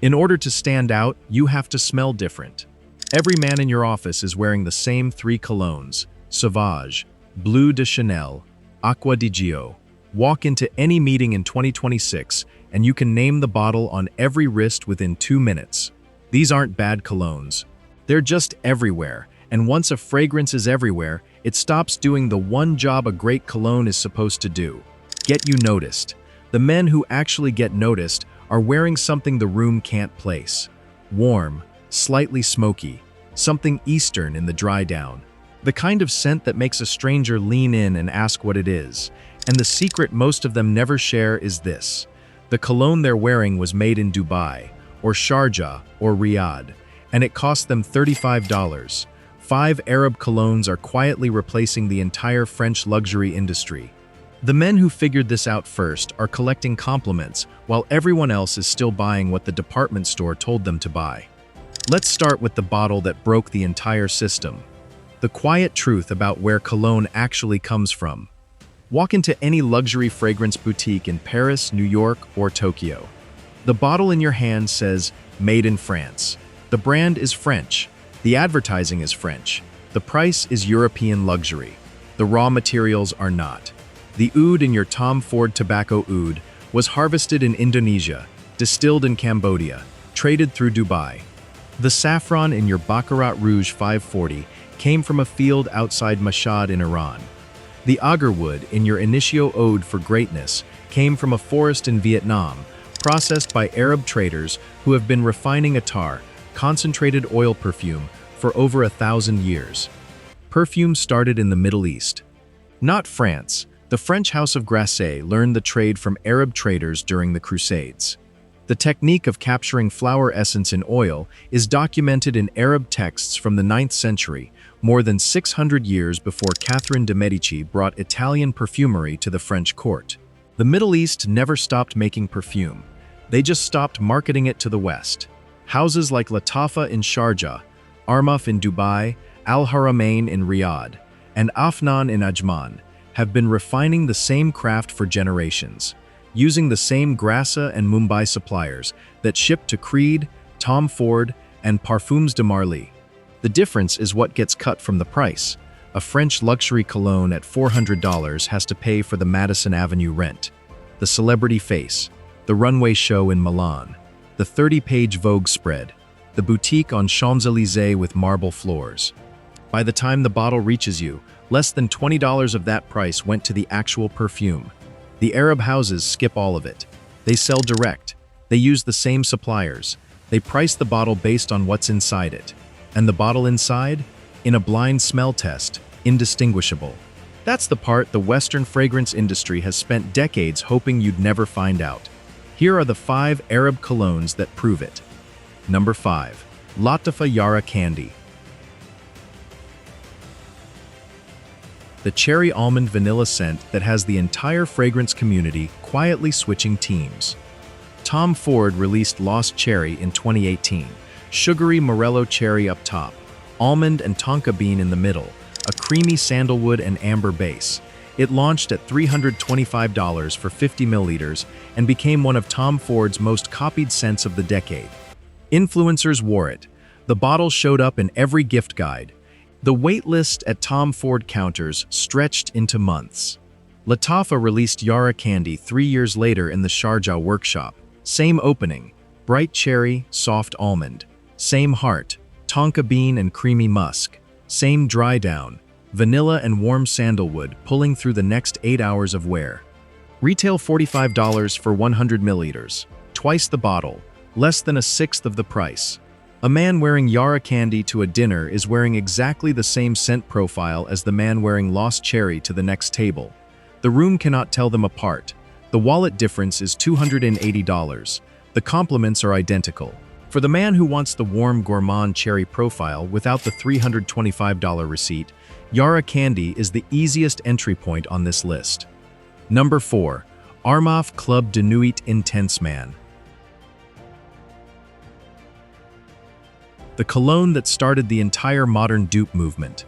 In order to stand out, you have to smell different. Every man in your office is wearing the same 3 colognes: Sauvage, Bleu de Chanel, Acqua di Gio. Walk into any meeting in 2026 and you can name the bottle on every wrist within 2 minutes. These aren't bad colognes. They're just everywhere, and once a fragrance is everywhere, it stops doing the one job a great cologne is supposed to do: get you noticed. The men who actually get noticed are wearing something the room can't place. Warm, slightly smoky, something Eastern in the dry down. The kind of scent that makes a stranger lean in and ask what it is. And the secret most of them never share is this: the cologne they're wearing was made in Dubai, or Sharjah, or Riyadh, and it cost them $35. 5 Arab colognes are quietly replacing the entire French luxury industry. The men who figured this out first are collecting compliments, while everyone else is still buying what the department store told them to buy. Let's start with the bottle that broke the entire system. The quiet truth about where cologne actually comes from. Walk into any luxury fragrance boutique in Paris, New York, or Tokyo. The bottle in your hand says, "Made in France." The brand is French. The advertising is French. The price is European luxury. The raw materials are not. The oud in your Tom Ford tobacco oud was harvested in Indonesia, distilled in Cambodia, traded through Dubai. The saffron in your Baccarat Rouge 540 came from a field outside Mashhad in Iran. The agarwood in your Initio Ode for Greatness came from a forest in Vietnam, processed by Arab traders who have been refining attar, concentrated oil perfume, for over 1,000 years. Perfume started in the Middle East. Not France. The French House of Grasse learned the trade from Arab traders during the Crusades. The technique of capturing flower essence in oil is documented in Arab texts from the 9th century, more than 600 years before Catherine de' Medici brought Italian perfumery to the French court. The Middle East never stopped making perfume. They just stopped marketing it to the West. Houses like Lattafa in Sharjah, Armaf in Dubai, Al Haramain in Riyadh, and Afnan in Ajman have been refining the same craft for generations, using the same Grasse and Mumbai suppliers that ship to Creed, Tom Ford, and Parfums de Marly. The difference is what gets cut from the price. A French luxury cologne at $400 has to pay for the Madison Avenue rent, the celebrity face, the runway show in Milan, the 30-page Vogue spread, the boutique on Champs-Élysées with marble floors. By the time the bottle reaches you, less than $20 of that price went to the actual perfume. The Arab houses skip all of it. They sell direct. They use the same suppliers. They price the bottle based on what's inside it. And the bottle inside? In a blind smell test, indistinguishable. That's the part the Western fragrance industry has spent decades hoping you'd never find out. Here are the 5 Arab colognes that prove it. Number 5. Lattafa Yara Candy. The cherry almond vanilla scent that has the entire fragrance community quietly switching teams. Tom Ford released Lost Cherry in 2018. Sugary Morello cherry up top, almond and tonka bean in the middle, a creamy sandalwood and amber base. It launched at $325 for 50 milliliters and became one of Tom Ford's most copied scents of the decade. Influencers wore it. The bottle showed up in every gift guide. The wait list at Tom Ford counters stretched into months. Lattafa released Yara Candy 3 years later in the Sharjah workshop. Same opening, bright cherry, soft almond. Same heart, tonka bean and creamy musk. Same dry down, vanilla and warm sandalwood pulling through the next 8 hours of wear. Retail $45 for 100 milliliters, twice the bottle, less than a sixth of the price. A man wearing Yara Candy to a dinner is wearing exactly the same scent profile as the man wearing Lost Cherry to the next table. The room cannot tell them apart. The wallet difference is $280. The compliments are identical. For the man who wants the warm gourmand cherry profile without the $325 receipt, Yara Candy is the easiest entry point on this list. Number 4. Armaf Club de Nuit Intense Man. The cologne that started the entire modern dupe movement.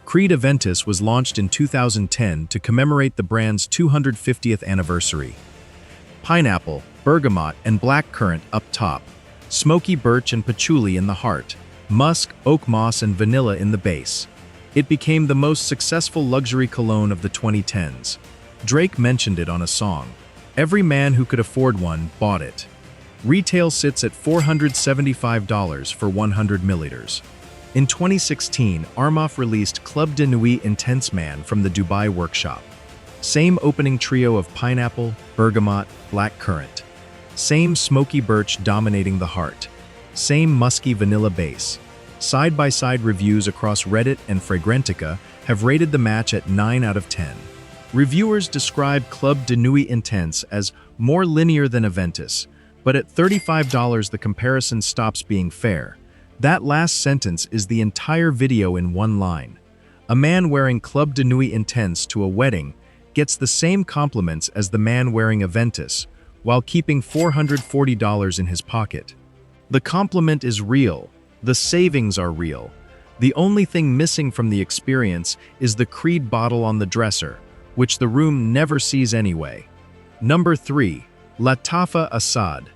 Creed Aventus was launched in 2010 to commemorate the brand's 250th anniversary. Pineapple, bergamot, and blackcurrant up top. smoky birch and patchouli in the heart, musk, oak moss, and vanilla in the base. It became the most successful luxury cologne of the 2010s. Drake mentioned it on a song. Every man who could afford one bought it. Retail sits at $475 for 100 milliliters. In 2016, Armaf released Club de Nuit Intense Man from the Dubai workshop. Same opening trio of pineapple, bergamot, black currant. Same smoky birch dominating the heart. Same musky vanilla base. Side-by-side reviews across Reddit and Fragrantica have rated the match at 9 out of 10. Reviewers describe Club de Nuit Intense as more linear than Aventus, but at $35 the comparison stops being fair. That last sentence is the entire video in one line. A man wearing Club de Nuit Intense to a wedding gets the same compliments as the man wearing Aventus, while keeping $440 in his pocket. The compliment is real. The savings are real. The only thing missing from the experience is the Creed bottle on the dresser, which the room never sees anyway. Number 3. Lattafa Asad.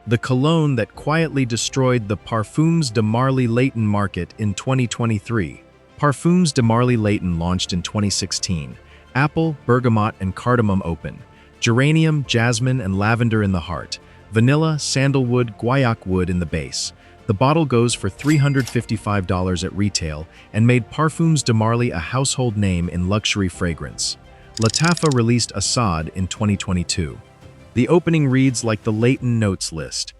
The cologne that quietly destroyed the Parfums de Marly Layton market in 2023. Parfums de Marly Layton launched in 2016. Apple, bergamot, and cardamom open. Geranium, jasmine, and lavender in the heart. Vanilla, sandalwood, guaiac wood in the base. The bottle goes for $355 at retail and made Parfums de Marly a household name in luxury fragrance. Lattafa released Asad in 2022. The opening reads like the Layton notes list.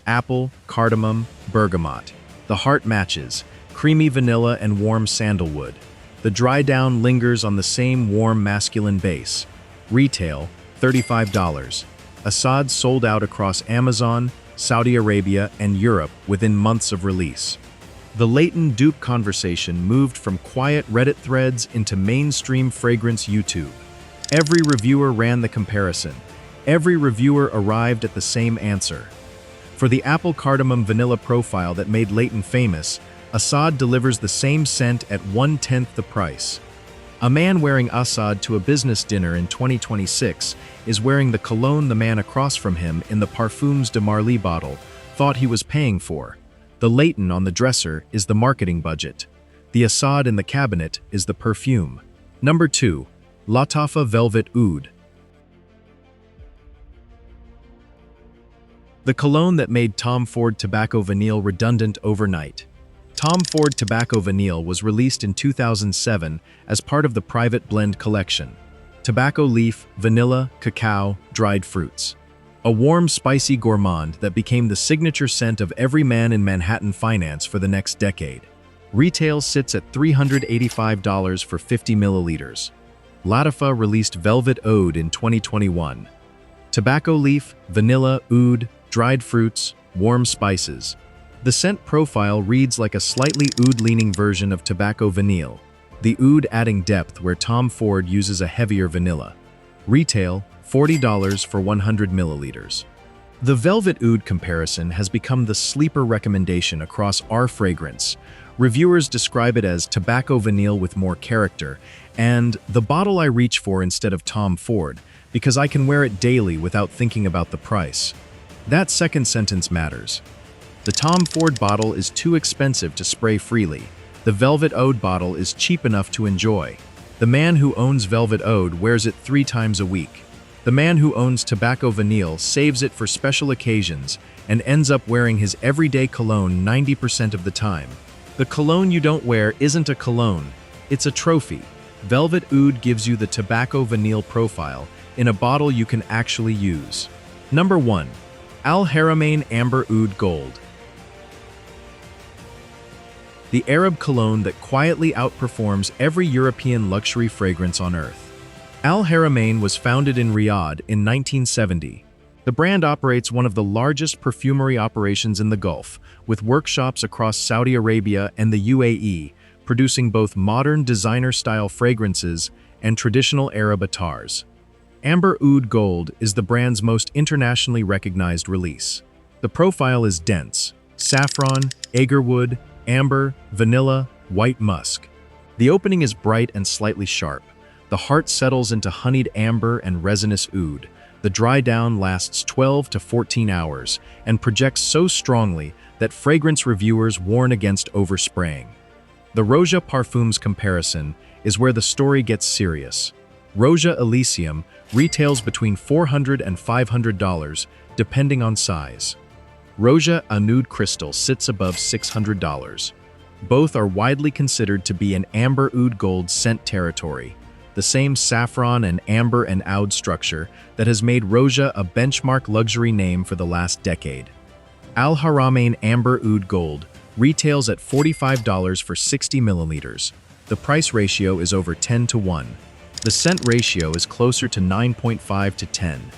Apple, cardamom, bergamot. The heart matches, creamy vanilla and warm sandalwood. The dry down lingers on the same warm masculine base. Retail, $35. Asad sold out across Amazon, Saudi Arabia, and Europe within months of release. The Layton dupe conversation moved from quiet Reddit threads into mainstream fragrance YouTube. Every reviewer ran the comparison. Every reviewer arrived at the same answer. For the apple cardamom vanilla profile that made Layton famous, Asad delivers the same scent at 1/10 the price. A man wearing Asad to a business dinner in 2026 is wearing the cologne the man across from him in the Parfums de Marly bottle thought he was paying for. The Layton on the dresser is the marketing budget. The Asad in the cabinet is the perfume. Number 2. Lattafa Velvet Oud. The cologne that made Tom Ford Tobacco Vanille redundant overnight. Tom Ford Tobacco Vanille was released in 2007 as part of the Private Blend collection. Tobacco leaf, vanilla, cacao, dried fruits. A warm, spicy gourmand that became the signature scent of every man in Manhattan finance for the next decade. Retail sits at $385 for 50 milliliters. Lattafa released Velvet Oud in 2021. Tobacco leaf, vanilla, oud, dried fruits, warm spices. The scent profile reads like a slightly oud-leaning version of Tobacco Vanille, the oud adding depth where Tom Ford uses a heavier vanilla. Retail, $40 for 100 milliliters. The Velvet Oud comparison has become the sleeper recommendation across our fragrance. Reviewers describe it as Tobacco Vanille with more character, and the bottle I reach for instead of Tom Ford, because I can wear it daily without thinking about the price. That second sentence matters. The Tom Ford bottle is too expensive to spray freely. The Velvet Oud bottle is cheap enough to enjoy. The man who owns Velvet Oud wears it 3 times a week. The man who owns Tobacco Vanille saves it for special occasions and ends up wearing his everyday cologne 90% of the time. The cologne you don't wear isn't a cologne, it's a trophy. Velvet Oud gives you the Tobacco Vanille profile in a bottle you can actually use. Number 1. Haramain Amber Oud Gold. The Arab cologne that quietly outperforms every European luxury fragrance on earth. Haramain was founded in Riyadh in 1970. The brand operates one of the largest perfumery operations in the Gulf, with workshops across Saudi Arabia and the UAE, producing both modern designer-style fragrances and traditional Arab attars. Amber Oud Gold is the brand's most internationally recognized release. The profile is dense: saffron, agarwood, amber, vanilla, white musk. The opening is bright and slightly sharp. The heart settles into honeyed amber and resinous oud. The dry down lasts 12 to 14 hours and projects so strongly that fragrance reviewers warn against overspraying. The Roja Parfums comparison is where the story gets serious. Roja Elysium retails between $400 and $500, depending on size. Roja Nude Crystal sits above $600. Both are widely considered to be in amber oud gold scent territory, the same saffron and amber and oud structure that has made Roja a benchmark luxury name for the last decade. Haramain Amber Oud Gold retails at $45 for 60 milliliters. The price ratio is over 10 to 1. The scent ratio is closer to 9.5 to 10.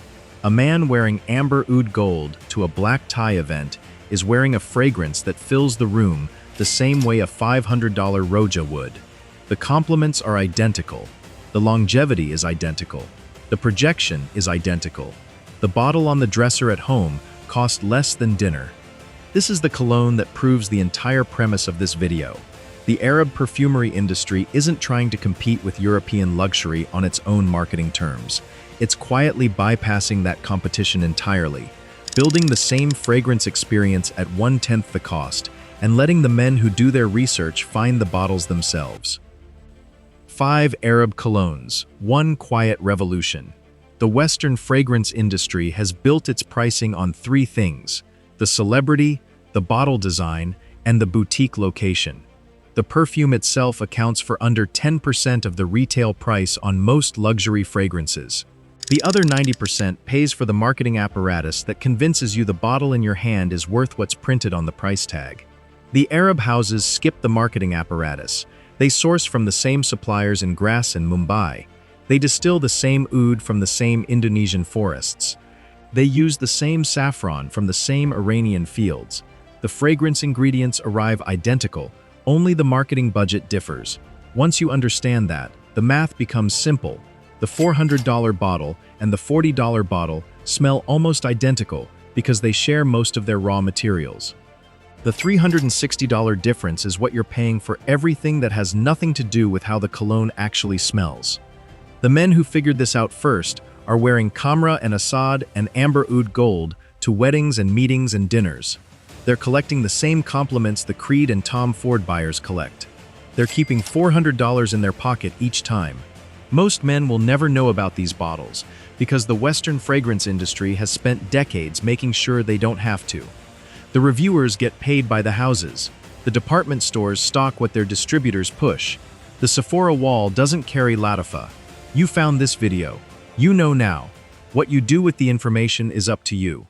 A man wearing amber oud gold to a black tie event is wearing a fragrance that fills the room the same way a $500 Roja would. The complements are identical. The longevity is identical. The projection is identical. The bottle on the dresser at home cost less than dinner. This is the cologne that proves the entire premise of this video. The Arab perfumery industry isn't trying to compete with European luxury on its own marketing terms. It's quietly bypassing that competition entirely, building the same fragrance experience at 1/10 the cost, and letting the men who do their research find the bottles themselves. 5 Arab colognes, 1 quiet revolution. The Western fragrance industry has built its pricing on 3 things: the celebrity, the bottle design, and the boutique location. The perfume itself accounts for under 10% of the retail price on most luxury fragrances. The other 90% pays for the marketing apparatus that convinces you the bottle in your hand is worth what's printed on the price tag. The Arab houses skip the marketing apparatus. They source from the same suppliers in Grasse and Mumbai. They distill the same oud from the same Indonesian forests. They use the same saffron from the same Iranian fields. The fragrance ingredients arrive identical, only the marketing budget differs. Once you understand that, the math becomes simple. The $400 bottle and the $40 bottle smell almost identical because they share most of their raw materials. The $360 difference is what you're paying for everything that has nothing to do with how the cologne actually smells. The men who figured this out first are wearing Kamra and Asad and amber oud gold to weddings and meetings and dinners. They're collecting the same compliments the Creed and Tom Ford buyers collect. They're keeping $400 in their pocket each time. Most men will never know about these bottles because the Western fragrance industry has spent decades making sure they don't have to. The reviewers get paid by the houses. The department stores stock what their distributors push. The Sephora wall doesn't carry Lattafa. You found this video. You know now. What you do with the information is up to you.